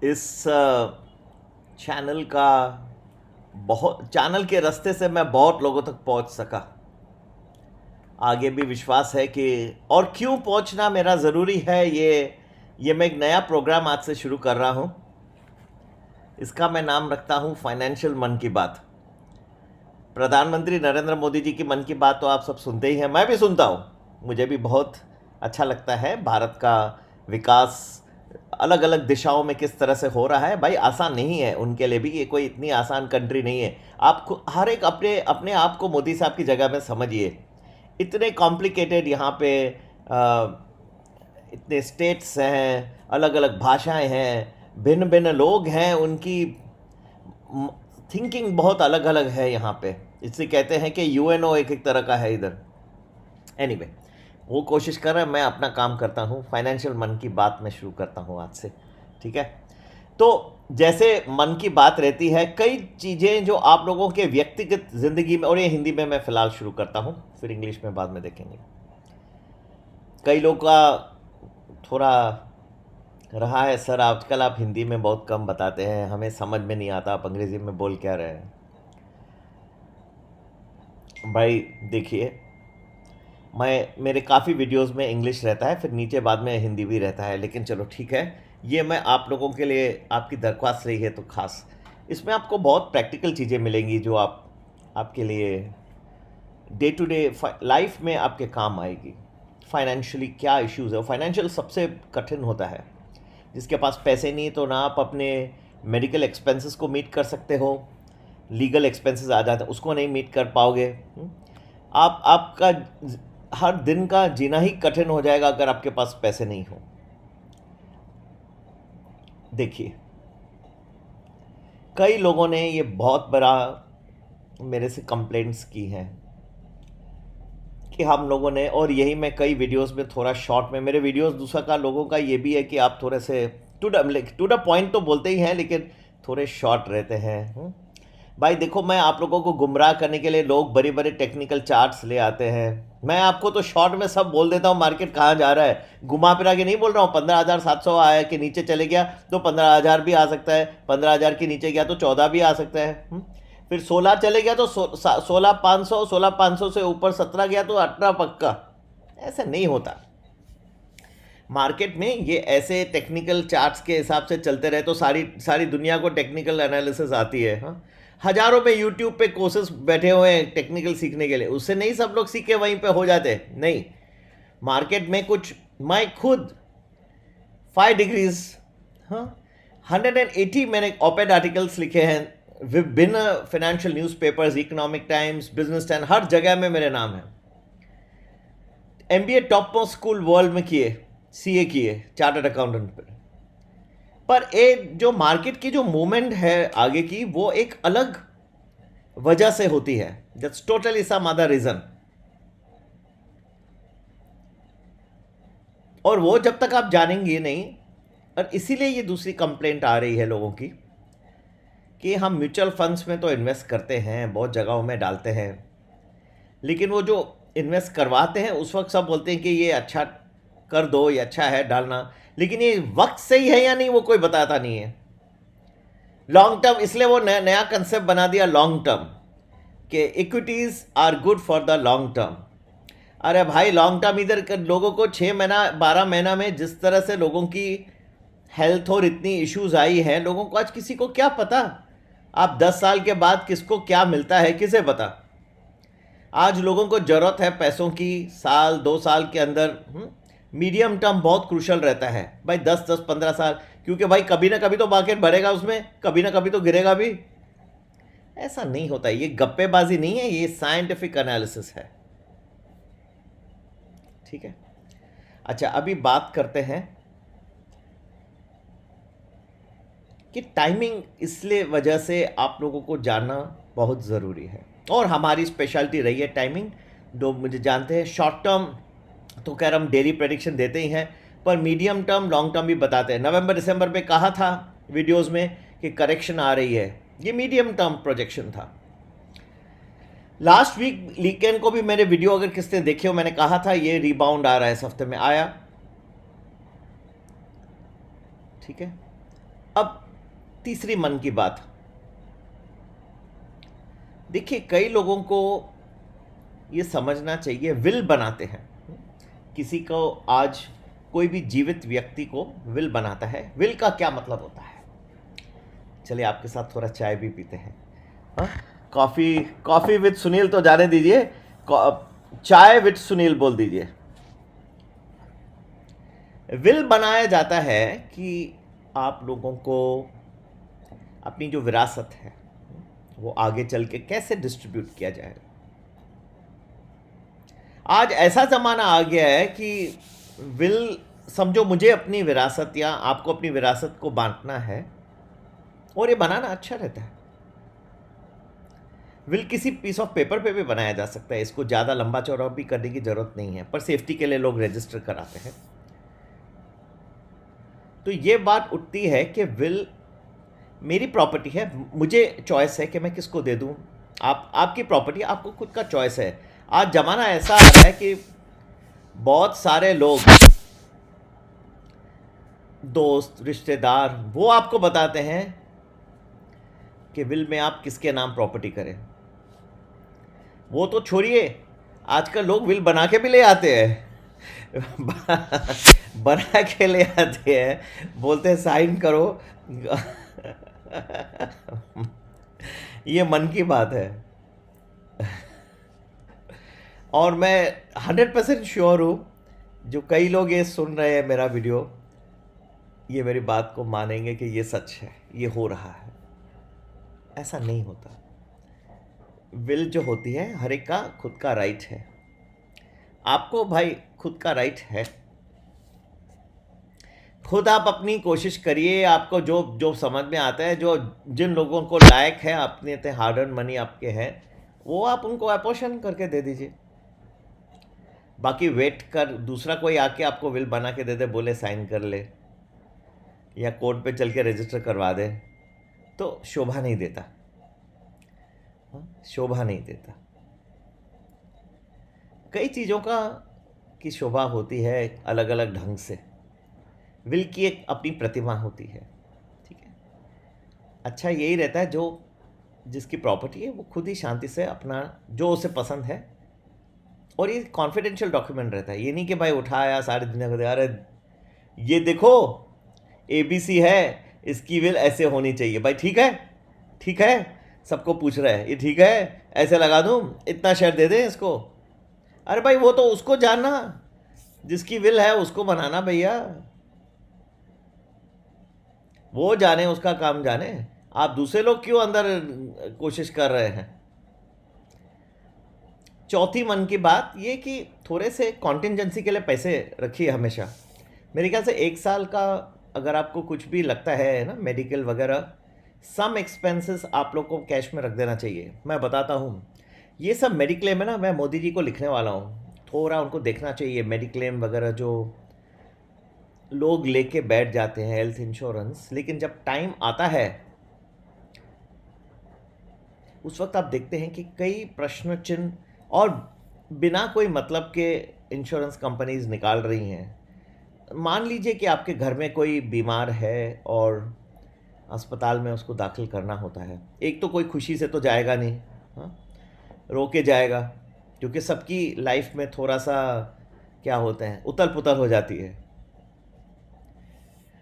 इस चैनल का चैनल के रास्ते से मैं बहुत लोगों तक पहुंच सका। आगे भी विश्वास है कि और क्यों पहुंचना मेरा ज़रूरी है, ये मैं एक नया प्रोग्राम आज से शुरू कर रहा हूं। इसका मैं नाम रखता हूं फाइनेंशियल मन की बात। प्रधानमंत्री नरेंद्र मोदी जी की मन की बात तो आप सब सुनते ही हैं, मैं भी सुनता हूं। मुझे भी बहुत अच्छा लगता है भारत का विकास अलग अलग दिशाओं में किस तरह से हो रहा है। भाई आसान नहीं है उनके लिए भी, ये कोई इतनी आसान कंट्री नहीं है। आपको हर एक अपने अपने आप को मोदी साहब की जगह में समझिए। इतने कॉम्प्लिकेटेड यहाँ पे अ, इतने स्टेट्स हैं, अलग अलग भाषाएं हैं, भिन्न भिन्न लोग हैं, उनकी थिंकिंग बहुत अलग अलग है यहाँ पे। इसलिए कहते हैं कि यूएनओ एक एक तरह का है इधर। एनीवे वो कोशिश कर रहा है, मैं अपना काम करता हूँ। फाइनेंशियल मन की बात मैं शुरू करता हूँ आज से, ठीक है। तो जैसे मन की बात रहती है, कई चीज़ें जो आप लोगों के व्यक्तिगत ज़िंदगी में, और ये हिंदी में मैं फ़िलहाल शुरू करता हूँ, फिर इंग्लिश में बाद में देखेंगे। कई लोग का थोड़ा रहा है, सर आजकल आप हिंदी में बहुत कम बताते हैं, हमें समझ में नहीं आता आप अंग्रेज़ी में बोल क्या रहे हैं। भाई देखिए, मेरे काफ़ी वीडियोस में इंग्लिश रहता है, फिर नीचे बाद में हिंदी भी रहता है, लेकिन चलो ठीक है। ये मैं आप लोगों के लिए, आपकी दरख्वास्त रही है तो ख़ास इसमें आपको बहुत प्रैक्टिकल चीज़ें मिलेंगी जो आपके लिए डे टू डे लाइफ में आपके काम आएगी। फाइनेंशियली क्या इश्यूज़ है, फाइनेंशियल सबसे कठिन होता है। जिसके पास पैसे नहीं तो ना आप अपने मेडिकल एक्सपेंसेस को मीट कर सकते हो, लीगल एक्सपेंसेस आ जाते हैं उसको नहीं मीट कर पाओगे। आपका हर दिन का जीना ही कठिन हो जाएगा अगर आपके पास पैसे नहीं हो। देखिए, कई लोगों ने ये बहुत बड़ा मेरे से कंप्लेंट्स की हैं कि हम लोगों ने, और यही मैं कई वीडियोस में थोड़ा शॉर्ट में, मेरे वीडियोस दूसरा का लोगों का ये भी है कि आप थोड़े से टू द पॉइंट तो बोलते ही हैं लेकिन थोड़े शॉर्ट रहते हैं। भाई देखो, मैं आप लोगों को गुमराह करने के लिए लोग बड़े बड़े टेक्निकल चार्ट्स ले आते हैं, मैं आपको तो शॉर्ट में सब बोल देता हूँ मार्केट कहाँ जा रहा है। घुमा फिरा के नहीं बोल रहा हूँ। 15,700 आया कि नीचे चले गया तो 15,000 भी आ सकता है, 15,000 के नीचे गया तो 14 भी आ सकता है। फिर 16 चले गया तो 16,500, 16,500 से ऊपर 17 गया तो 18 पक्का। ऐसा नहीं होता मार्केट में। ये ऐसे टेक्निकल चार्ट्स के हिसाब से चलते रहे तो सारी सारी दुनिया को टेक्निकल एनालिसिस आती है। हाँ, हजारों में यूट्यूब पे कोर्सेस बैठे हुए हैं टेक्निकल सीखने के लिए, उससे नहीं सब लोग सीखे वहीं पे हो जाते नहीं। मार्केट में कुछ, मैं खुद 5 डिग्रीज, हाँ, 180 मैंने ऑपेड आर्टिकल्स लिखे हैं विभिन्न financial newspapers, Economic Times, Business Time, हर जगह में मेरे नाम है। MBA top most school world में किए, सीए किए, चार्टर्ड अकाउंटेंट पर एक जो मार्केट की जो मूवमेंट है आगे की, वो एक अलग वजह से होती है। That's totally some other reason. और वो जब तक आप जानेंगे नहीं, और इसीलिए ये दूसरी कंप्लेंट आ रही है लोगों की कि हम म्यूचुअल फंड्स में तो इन्वेस्ट करते हैं, बहुत जगहों में डालते हैं, लेकिन वो जो इन्वेस्ट करवाते हैं उस वक्त सब बोलते हैं कि ये अच्छा कर दो, ये अच्छा है डालना, लेकिन ये वक्त सही है या नहीं वो कोई बताता नहीं है। लॉन्ग टर्म, इसलिए वो नया कंसेप्ट बना दिया लॉन्ग टर्म, कि equities are good for the long term. अरे भाई, लॉन्ग टर्म इधर लोगों को 6 महीना 12 महीना में जिस तरह से लोगों की हेल्थ और इतनी इश्यूज आई हैं, लोगों को आज किसी को क्या पता। आप 10 साल के बाद किसको क्या मिलता है किसे पता। आज लोगों को ज़रूरत है पैसों की, साल 2 साल के अंदर। मीडियम टर्म बहुत क्रूशल रहता है भाई, 10-10 15 साल, क्योंकि भाई कभी ना कभी तो मार्केट बढ़ेगा, उसमें कभी ना कभी तो गिरेगा भी। ऐसा नहीं होता, ये गप्पेबाजी नहीं है, ये साइंटिफिक एनालिसिस है, ठीक है। अच्छा, अभी बात करते हैं कि टाइमिंग, इसलिए वजह से आप लोगों को जानना बहुत ज़रूरी है, और हमारी स्पेशलिटी रही है टाइमिंग। जो मुझे जानते हैं, शॉर्ट टर्म तो खैर हम डेली प्रेडिक्शन देते ही हैं, पर मीडियम टर्म लॉन्ग टर्म भी बताते हैं। नवंबर दिसंबर में कहा था वीडियोस में कि करेक्शन आ रही है, ये मीडियम टर्म प्रोजेक्शन था। लास्ट वीकेंड को भी मेरे वीडियो अगर किसने देखे हो, मैंने कहा था ये रिबाउंड आ रहा है, इस हफ्ते में आया, ठीक है। अब तीसरी मन की बात, देखिए कई लोगों को ये समझना चाहिए, विल बनाते हैं किसी को, आज कोई भी जीवित व्यक्ति को विल बनाता है। विल का क्या मतलब होता है, चलिए आपके साथ थोड़ा चाय भी पीते हैं। हाँ, कॉफ़ी कॉफ़ी विद सुनील तो जाने दीजिए, चाय विद सुनील बोल दीजिए। विल बनाया जाता है कि आप लोगों को अपनी जो विरासत है वो आगे चल के कैसे डिस्ट्रीब्यूट किया जाए। आज ऐसा ज़माना आ गया है कि विल समझो, मुझे अपनी विरासत या आपको अपनी विरासत को बांटना है, और ये बनाना अच्छा रहता है। विल किसी पीस ऑफ पेपर पे भी बनाया जा सकता है, इसको ज़्यादा लंबा चौड़ा भी करने की ज़रूरत नहीं है, पर सेफ्टी के लिए लोग रजिस्टर कराते हैं। तो ये बात उठती है कि विल मेरी प्रॉपर्टी है, मुझे चॉइस है कि मैं किसको दे दूं। आपकी प्रॉपर्टी, आपको खुद का चॉइस है। आज ज़माना ऐसा आ रहा है कि बहुत सारे लोग, दोस्त रिश्तेदार, वो आपको बताते हैं कि विल में आप किसके नाम प्रॉपर्टी करें। वो तो छोड़िए, आजकल लोग विल बना के भी ले आते हैं बना के ले आते हैं, बोलते हैं साइन करो ये मन की बात है। और मैं 100% श्योर हूँ, जो कई लोग ये सुन रहे हैं मेरा वीडियो, ये मेरी बात को मानेंगे कि ये सच है, ये हो रहा है। ऐसा नहीं होता। विल जो होती है, हर एक का खुद का राइट है। आपको भाई खुद का राइट है, खुद आप अपनी कोशिश करिए। आपको जो जो समझ में आता है, जो जिन लोगों को लायक है, अपने ते हार्ड अर्न मनी आपके हैं, वो आप उनको अपोर्शन करके दे दीजिए। बाकी वेट कर दूसरा कोई आके आपको विल बना के दे दे, बोले साइन कर ले, या कोर्ट पे चल के रजिस्टर करवा दे, तो शोभा नहीं देता। शोभा नहीं देता। कई चीज़ों का की शोभा होती है अलग अलग ढंग से। विल की एक अपनी प्रतिमा होती है, ठीक है। अच्छा यही रहता है, जो जिसकी प्रॉपर्टी है वो खुद ही शांति से अपना जो उसे पसंद है, और ये कॉन्फिडेंशियल डॉक्यूमेंट रहता है। ये नहीं कि भाई उठाया सारी दुनिया को, अरे ये देखो ABC है, इसकी विल ऐसे होनी चाहिए, भाई ठीक है, ठीक है, सबको पूछ रहा है, ये ठीक है, ऐसे लगा दूँ, इतना शेयर दे दें इसको। अरे भाई वो तो उसको जानना, जिसकी विल है उसको बनाना भैया, वो जाने, उसका काम जाने। आप दूसरे लोग क्यों अंदर कोशिश कर रहे हैं। चौथी मन की बात ये कि थोड़े से कॉन्टिजेंसी के लिए पैसे रखिए हमेशा। मेरे ख्याल से 1 साल का अगर आपको कुछ भी लगता है ना, मेडिकल वगैरह, सम एक्सपेंसेस आप लोग को कैश में रख देना चाहिए। मैं बताता हूँ, ये सब मेडिक्लेम है ना, मैं मोदी जी को लिखने वाला हूँ, थोड़ा उनको देखना चाहिए। मेडिक्लेम वगैरह जो लोग लेके बैठ जाते हैं, हेल्थ इंश्योरेंस, लेकिन जब टाइम आता है उस वक्त आप देखते हैं कि कई प्रश्न चिन्ह और बिना कोई मतलब के इंश्योरेंस कंपनीज निकाल रही हैं। मान लीजिए कि आपके घर में कोई बीमार है और अस्पताल में उसको दाखिल करना होता है, एक तो कोई खुशी से तो जाएगा नहीं, हाँ, रो के जाएगा, क्योंकि सबकी लाइफ में थोड़ा सा क्या होते हैं, उतल पुतल हो जाती है।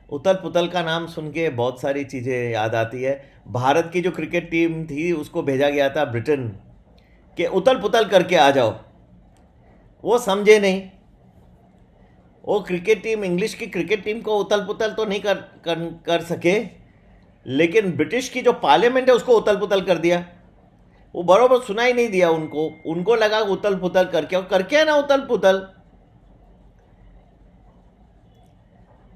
उतल पुतल का नाम सुन के बहुत सारी चीज़ें याद आती है। भारत की जो क्रिकेट टीम थी उसको भेजा गया था ब्रिटेन कि उतल पुतल करके आ जाओ, वो समझे नहीं। वो क्रिकेट टीम, इंग्लिश की क्रिकेट टीम को उतल पुतल तो नहीं कर सके, लेकिन ब्रिटिश की जो पार्लियामेंट है उसको उतल पुतल कर दिया। वो बराबर सुनाई नहीं दिया उनको लगा उतल पुतल करके, और करके है ना उतल पुतल।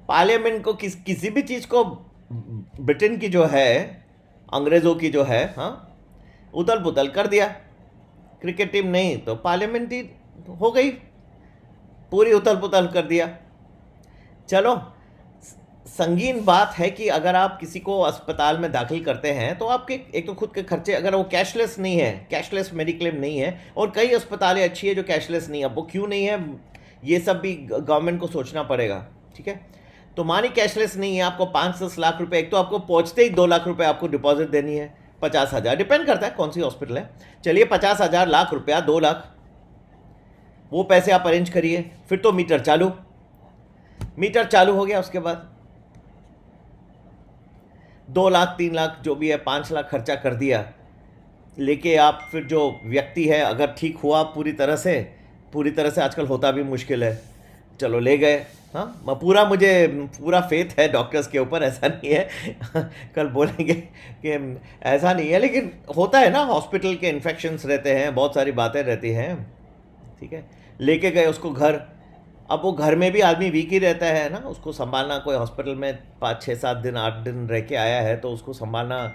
पार्लियामेंट को किसी भी चीज़ को ब्रिटेन की जो है, अंग्रेज़ों की जो है, हाँ, उतल पुतल कर दिया। क्रिकेट टीम नहीं तो पार्लियामेंट ही हो गई, पूरी उतल पुतल कर दिया। चलो, संगीन बात है कि अगर आप किसी को अस्पताल में दाखिल करते हैं तो आपके एक तो खुद के खर्चे, अगर वो कैशलेस नहीं है, कैशलेस मेडिक्लेम नहीं है, और कई अस्पतालें अच्छी है जो कैशलेस नहीं है, अब वो क्यों नहीं है ये सब भी गवर्नमेंट को सोचना पड़ेगा, ठीक है। तो मानी कैशलेस नहीं है, आपको 5-10 लाख रुपए, एक तो आपको पहुंचते ही 2 लाख रुपए आपको डिपॉजिट देनी है, 50,000, डिपेंड करता है कौन सी हॉस्पिटल है। चलिए 50,000, लाख रुपया, 2 लाख, वो पैसे आप अरेंज करिए। फिर तो मीटर चालू हो गया। उसके बाद 2 लाख, 3 लाख जो भी है, 5 लाख खर्चा कर दिया, लेके आप फिर जो व्यक्ति है अगर ठीक हुआ पूरी तरह से आजकल होता भी मुश्किल है, चलो ले गए। हाँ, मुझे पूरा फेथ है डॉक्टर्स के ऊपर, ऐसा नहीं है कल बोलेंगे कि ऐसा नहीं है, लेकिन होता है ना, हॉस्पिटल के इन्फेक्शंस रहते हैं, बहुत सारी बातें रहती हैं, ठीक है। लेके गए उसको घर, अब वो घर में भी आदमी वीक ही रहता है ना, उसको संभालना, कोई हॉस्पिटल में 5-6-7 दिन 8 दिन रह के आया है तो उसको संभालना,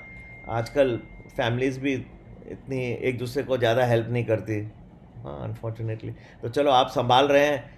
आजकल फैमिलीज़ भी इतनी एक दूसरे को ज़्यादा हेल्प नहीं करती, हाँ, अनफॉर्चुनेटली। तो चलो आप संभाल रहे हैं,